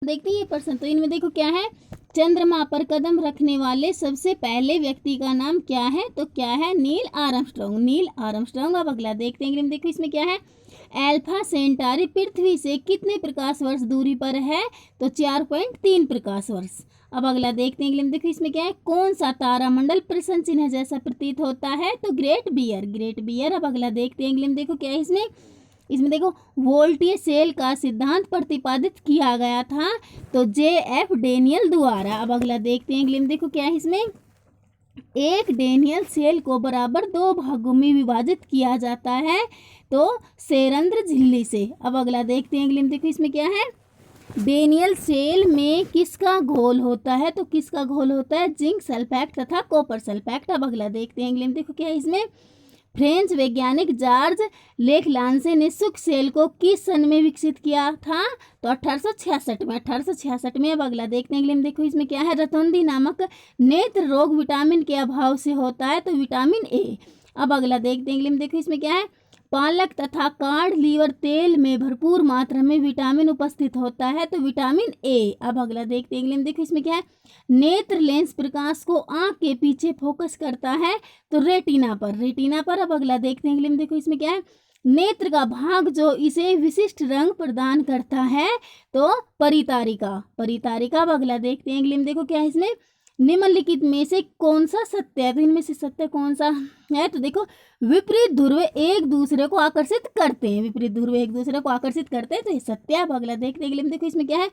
देखते हैं ये प्रश्न। तो इनमें देखो क्या है, चंद्रमा पर कदम रखने वाले सबसे पहले व्यक्ति का नाम क्या है, तो क्या है, नील आर्मस्ट्रॉन्ग, नील आर्मस्ट्रॉन्ग। अब अगला देखते हैं, देखो इसमें क्या है, अल्फा सेंटारी पृथ्वी से कितने प्रकाश वर्ष दूरी पर है, तो 4.3 प्रकाश वर्ष। अब अगला देखते हैं, देखो इसमें क्या है, कौन सा तारामंडल प्रश्न चिन्ह जैसा प्रतीत होता है, तो ग्रेट बियर, ग्रेट बियर। अब अगला देखते हैं, देखो क्या है इसमें देखो वोल्टीय सेल का सिद्धांत प्रतिपादित किया गया था, तो J.F. डेनियल द्वारा। अब अगला देखते हैं, देखो क्या है इसमें, एक डेनियल सेल को बराबर 2 भागों में विभाजित किया जाता है, तो सेरंध्र झिल्ली से। अब अगला देखते हैं, देखो इसमें क्या है, डेनियल सेल में किसका घोल होता है, तो किसका घोल होता है, जिंक सल्फेट तथा कॉपर सल्फेट। अब अगला देखते हैं, देखो क्या है इसमें, फ्रेंच वैज्ञानिक जॉर्ज लेक्लांसे ने शुक्र सेल को किस सन में विकसित किया था, तो 1866 में, 1866 में। अब अगला देखते हैं, देखो इसमें क्या है, रतौंधी नामक नेत्र रोग विटामिन के अभाव से होता है, तो विटामिन ए। अब अगला देखते हैं, देखो इसमें क्या है, पालक तथा कार्ड लीवर तेल में भरपूर मात्रा में विटामिन उपस्थित होता है, तो विटामिन ए। अब अगला देखते हैं, देखो इसमें क्या है, नेत्र लेंस प्रकाश को आंख के पीछे फोकस करता है, तो रेटिना पर, रेटिना पर। अब अगला देखते हैं, देखो इसमें क्या है, नेत्र का भाग जो इसे विशिष्ट रंग प्रदान करता है, तो परितारिका, परितारिका। अब अगला देखते हैं, देखो क्या है इसमें, निम्नलिखित में से कौन सा सत्य है, तो इनमें से सत्य कौन सा है, तो देखो विपरीत ध्रुव एक दूसरे को आकर्षित करते हैं, विपरीत ध्रुव एक दूसरे को आकर्षित करते हैं, तो ये सत्य है। अब अगला देखते हैं, देखो इसमें क्या है,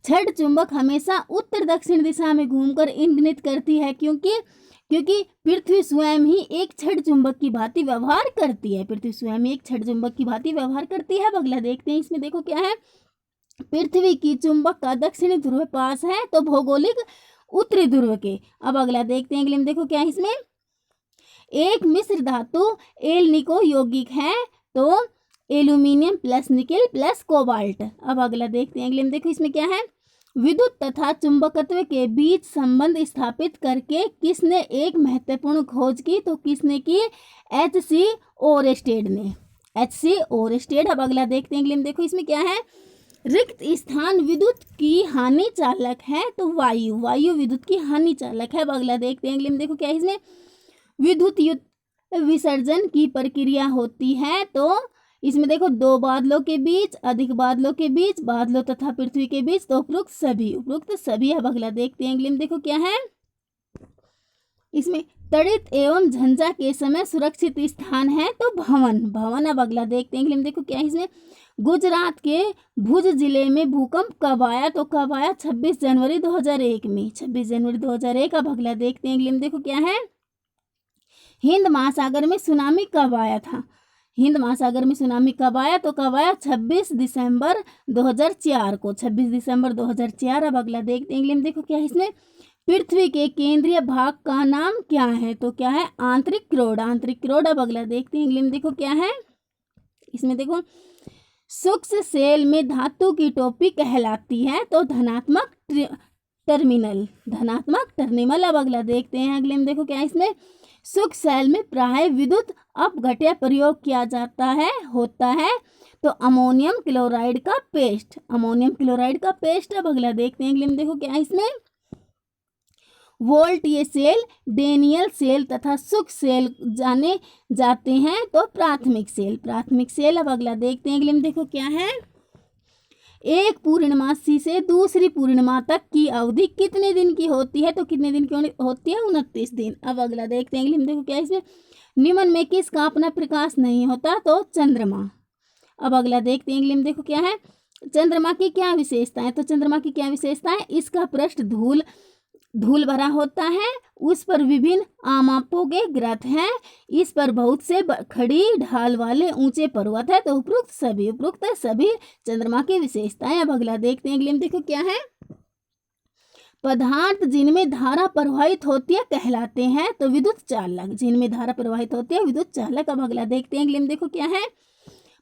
छड़ चुंबक हमेशा उत्तर दक्षिण दिशा में घूमकर इंगित करती है, क्योंकि पृथ्वी स्वयं ही एक छड़ चुंबक की भांति व्यवहार करती है, पृथ्वी स्वयं एक छड़ चुंबक की भांति व्यवहार करती है। अब अगला देखते हैं, इसमें देखो क्या है, पृथ्वी की चुंबक का दक्षिणी ध्रुव पास है, तो भौगोलिक उत्तरी ध्रुव के। अब अगला देखते हैं, देखो क्या है इसमें, एक मिश्र धातु एल्निको यौगिक है, तो aluminium plus nickel plus cobalt. अब अगला देखते हैं, देखो इसमें क्या है, विद्युत तथा चुंबकत्व के बीच संबंध स्थापित करके किसने एक महत्वपूर्ण खोज की, तो किसने की, H.C. ओरेस्टेड ने, H.C. ओरेस्टेड। अब अगला देखते हैं, देखो इसमें क्या है, रिक्त स्थान विद्युत की हानि चालक है, तो वायु, वायु विद्युत की हानि चालक है। अब अगला देखते हैं, देखो क्या है इसमें, विद्युत विसर्जन की प्रक्रिया होती है, तो इसमें देखो 2 बादलों के बीच, अधिक बादलों के बीच, बादलों तथा पृथ्वी के बीच, तो उपरोक्त सभी, उपरोक्त सभी। अब अगला देखते हैं, देखो क्या है इसमें, तड़ित एवं झंझा के समय सुरक्षित स्थान है, तो भवन, भवन। अब अगला देखते हैं, देखो क्या है इसमें, गुजरात के भुज जिले में भूकंप कब आया, तो कब आया, 26 जनवरी 2001 में, 26 जनवरी 2001। अब अगला देखते हैं, देखो क्या है, हिंद महासागर में सुनामी कब आया था, हिंद महासागर में सुनामी कब आया, तो कब आया, 26 दिसंबर 2004 को, 26 दिसंबर 2004। अब अगला देखते हैं, देखो क्या है इसमें, पृथ्वी के केंद्रीय भाग का नाम क्या है, तो क्या है, आंतरिक क्रोड, आंतरिक क्रोड। अब अगला देखते हैं, देखो क्या है इसमें, देखो सूक्ष्म सेल में धातु की टोपी कहलाती है, तो धनात्मक टर्मिनल, धनात्मक टर्मिनल। अब अगला देखते हैं, अगले में देखो क्या है इसमें, सूक्ष्म सेल में प्राय विद्युत अपघट्य प्रयोग किया जाता है, होता है, तो अमोनियम क्लोराइड का पेस्ट, अमोनियम क्लोराइड का पेस्ट। अब अगला देखते हैं, अगले में देखो क्या है इसमें, वोल्टीय सेल, डेनियल सेल तथा सूक्ष्म सेल जाने जाते हैं, तो प्राथमिक सेल, प्राथमिक सेल। अब अगला देखते हैं, अगले में देखो क्या है, एक पूर्णमासी से दूसरी पूर्णिमा तक की अवधि कितने दिन की होती है, तो कितने दिन की होती है, 29 दिन। अब अगला देखते हैं, अगले में देखो क्या है इसमें, निम्न में किसका अपना प्रकाश नहीं होता, तो चंद्रमा। अब अगला देखते हैं, अगले में देखो क्या है, चंद्रमा की क्या विशेषता है, तो चंद्रमा की क्या विशेषता है, इसका पृष्ठ धूल भरा होता है, उस पर विभिन्न आमापों के ग्रथ हैं, इस पर बहुत से खड़ी ढाल वाले ऊंचे पर्वत है, तो उपरोक्त सभी चंद्रमा की विशेषताएं। अब अगला देखते हैं, अगले में देखो क्या है, पदार्थ जिनमें धारा प्रवाहित होती है कहलाते हैं, तो विद्युत चालक, जिनमें धारा प्रवाहित होती है विद्युत चालक। अब अगला देखते हैं, अगले में देखो क्या है,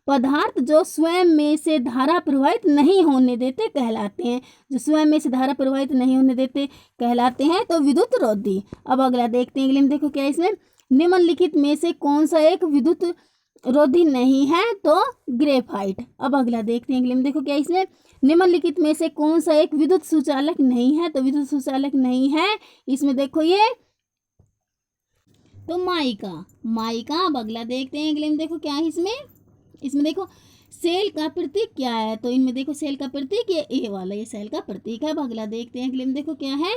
पदार्थ जो स्वयं में से धारा प्रवाहित नहीं होने देते कहलाते हैं, जो स्वयं में से धारा प्रवाहित नहीं होने देते कहलाते हैं, तो विद्युत रोधी। अब अगला देखते हैं, अगले में देखो क्या है इसमें, निम्नलिखित में से कौन सा एक विद्युत रोधी नहीं है तो ग्रेफाइट। अब अगला देखते हैं अगले में, देखो क्या इसमें निम्नलिखित में से कौन सा एक विद्युत सुचालक नहीं है, तो विद्युत सुचालक नहीं है इसमें देखो ये तो माइका। अब अगला देखते हैं अगले में, देखो क्या है इसमें देखो सेल का प्रतीक क्या है, तो इनमें देखो सेल का प्रतीक ये ए वाला, ये सेल का प्रतीक है। अब अगला देखते हैं अगले में, देखो क्या है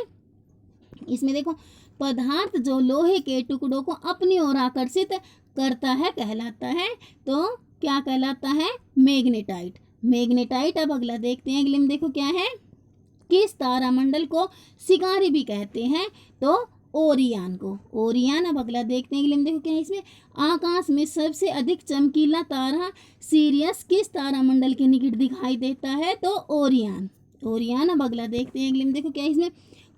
इसमें देखो पदार्थ जो लोहे के टुकड़ों को अपनी ओर आकर्षित करता है कहलाता है, तो क्या कहलाता है, मैग्नेटाइट। अब अगला देखते हैं अगले में, देखो क्या है किस तारामंडल को शिकारी भी कहते हैं, तो ओरियन। अब अगला देखते हैं अगले में, देखो क्या है इसमें आकाश में सबसे अधिक चमकीला तारा सीरियस किस तारामंडल के निकट दिखाई देता है, तो ओरियन। अब अगला देखते हैं अगले में, देखो क्या है इसमें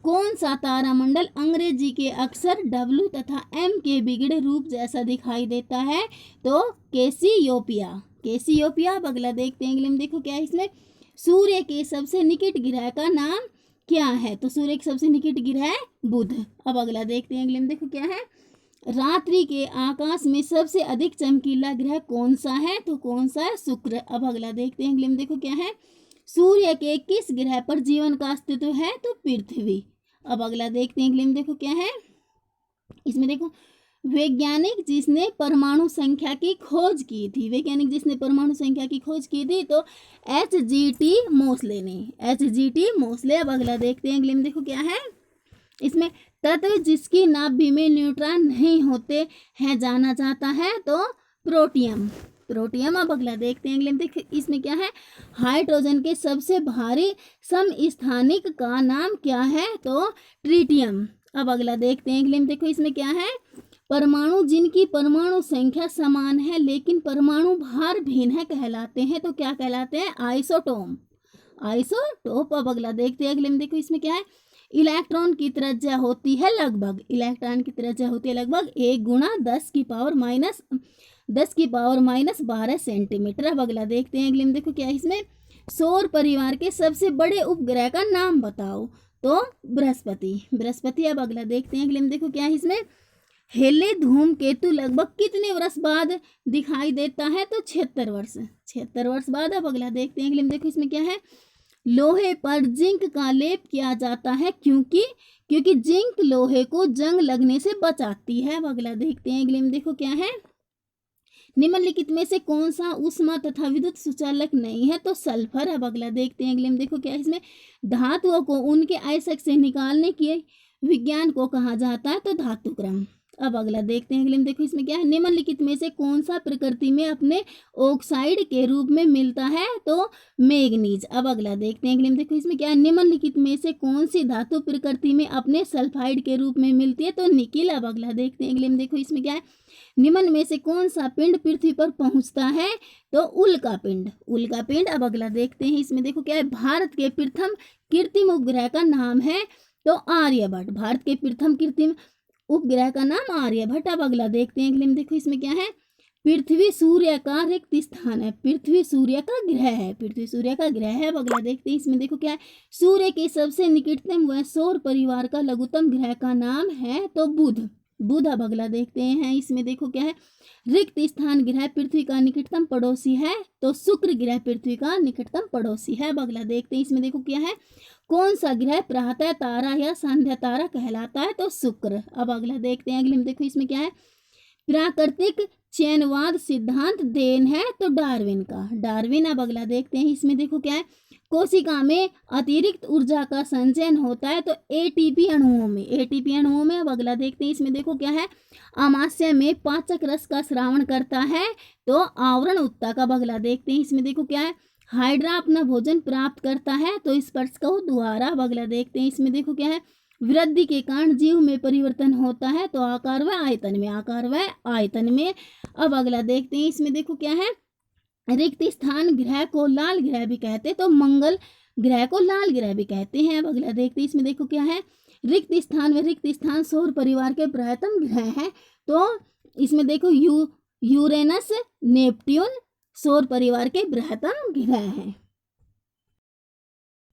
कौन सा तारामंडल अंग्रेजी के अक्षर W तथा M के बिगड़े रूप जैसा दिखाई देता है, तो कैसियोपिया। अब अगला देखते हैं अगले में, देखो क्या है इसमें सूर्य के सबसे निकट ग्रह का नाम क्या है, तो सूर्य के सबसे निकट ग्रह बुध। अब अगला देखते हैं अगले में, देखो क्या है रात्रि के आकाश में सबसे अधिक चमकीला ग्रह कौन सा है, तो कौन सा है, शुक्र। अब अगला देखते हैं अगले में, देखो क्या है सूर्य के किस ग्रह पर जीवन का अस्तित्व है, तो पृथ्वी। अब अगला देखते हैं अगले में, देखो क्या है इसमें देखो वैज्ञानिक जिसने परमाणु संख्या की खोज की थी, तो HGT मोसले। अब अगला देखते हैं अगले में, देखो क्या है इसमें तत्व जिसकी नाभि में न्यूट्रॉन नहीं होते हैं जाना जाता है, तो प्रोटियम। अब अगला देखते हैं अगले में, देखो इसमें क्या है हाइड्रोजन के सबसे भारी समस्थानिक का नाम क्या है, तो ट्रिटियम। अब अगला देखते हैं अगले में, देखो इसमें क्या है परमाणु जिनकी परमाणु संख्या समान है लेकिन परमाणु भार भिन्न है कहलाते हैं, तो क्या कहलाते हैं, आइसोटोप। अब अगला देखते हैं अगले में, देखो इसमें क्या है इलेक्ट्रॉन की त्रिज्या होती है लगभग 1 गुणा 10⁻12 सेंटीमीटर। अब अगला देखते हैं अगले में, देखो क्या है इसमें सौर परिवार के सबसे बड़े उपग्रह का नाम बताओ, तो बृहस्पति। अब अगला देखते हैं अगले में, देखो क्या है इसमें हेले धूमकेतु लगभग कितने वर्ष बाद दिखाई देता है, तो 76 वर्ष बाद। अब अगला देखते हैं अगले में, देखो इसमें क्या है लोहे पर जिंक का लेप किया जाता है क्योंकि जिंक लोहे को जंग लगने से बचाती है। अब अगला देखते हैं अगले में, देखो क्या है निम्नलिखित में से कौन सा ऊष्मा तथा विद्युत सुचालक नहीं है, तो सल्फर। अब अगला देखते हैं अगले में, देखो क्या है इसमें धातुओं को उनके अयस्क से निकालने के विज्ञान को कहा जाता है, तो धातुक्रम। अब अगला देखते हैं अगले में, देखो इसमें क्या है निम्नलिखित में से कौन सा प्रकृति में अपने ऑक्साइड के रूप में मिलता है, तो मैग्नीज। अब अगला देखते हैं अगले में, देखो इसमें क्या है निम्नलिखित में से कौन सी धातु प्रकृति में अपने सल्फाइड के रूप में मिलती है, तो निकिल। अब अगला देखते हैं अगले में, देखो इसमें क्या है निम्न में से कौन सा पिंड पृथ्वी पर पहुंचता है, तो उल्का पिंड। अब अगला देखते हैं इसमें, देखो क्या है भारत के प्रथम कृत्रिम उपग्रह का नाम है, तो आर्यभट्ट। भारत के प्रथम कृत्रिम उपग्रह का नाम आर्यभट्ट। अब अगला देखते हैं अगले में, देखो इसमें क्या है पृथ्वी सूर्य का रिक्त स्थान है, पृथ्वी सूर्य का ग्रह है। अब अगला देखते हैं इसमें, देखो क्या है सूर्य के सबसे निकटतम व सौर परिवार का लघुत्तम ग्रह का नाम है, तो बुध। अब अगला देखते हैं इसमें, देखो क्या है रिक्त स्थान ग्रह पृथ्वी का निकटतम पड़ोसी है, तो शुक्र ग्रह पृथ्वी का निकटतम पड़ोसी है। अब अगला देखते हैं इसमें, देखो क्या है कौन सा ग्रह प्रातः तारा या संध्या तारा कहलाता है, तो शुक्र। अब अगला देखते हैं अगले में, देखो इसमें क्या है प्राकृतिक चयनवाद सिद्धांत देन है, तो डार्विन। अब अगला देखते हैं इसमें, देखो क्या है कोशिका में अतिरिक्त ऊर्जा का संचयन होता है, तो एटीपी अणुओं में। अब अगला देखते हैं इसमें, देखो क्या है अमाशय में पाचक रस का श्रावण करता है, तो आवरण उत्तक। अब अगला देखते हैं इसमें, देखो क्या है हाइड्रा अपना भोजन प्राप्त करता है, तो स्पर्शक द्वारा। अब अगला देखते हैं इसमें, देखो क्या है वृद्धि के कारण जीव में परिवर्तन होता है, तो आकार व आयतन में। अब अगला देखते हैं इसमें, देखो क्या है रिक्त स्थान ग्रह को लाल ग्रह भी कहते हैं, तो मंगल ग्रह को लाल ग्रह भी कहते हैं। अब अगला देखते हैं इसमें, देखो क्या है रिक्त स्थान सौर परिवार के बृहत्तम ग्रह है, तो इसमें देखो यूरेनस नेपट्यून सौर परिवार के बृहत्तम ग्रह हैं।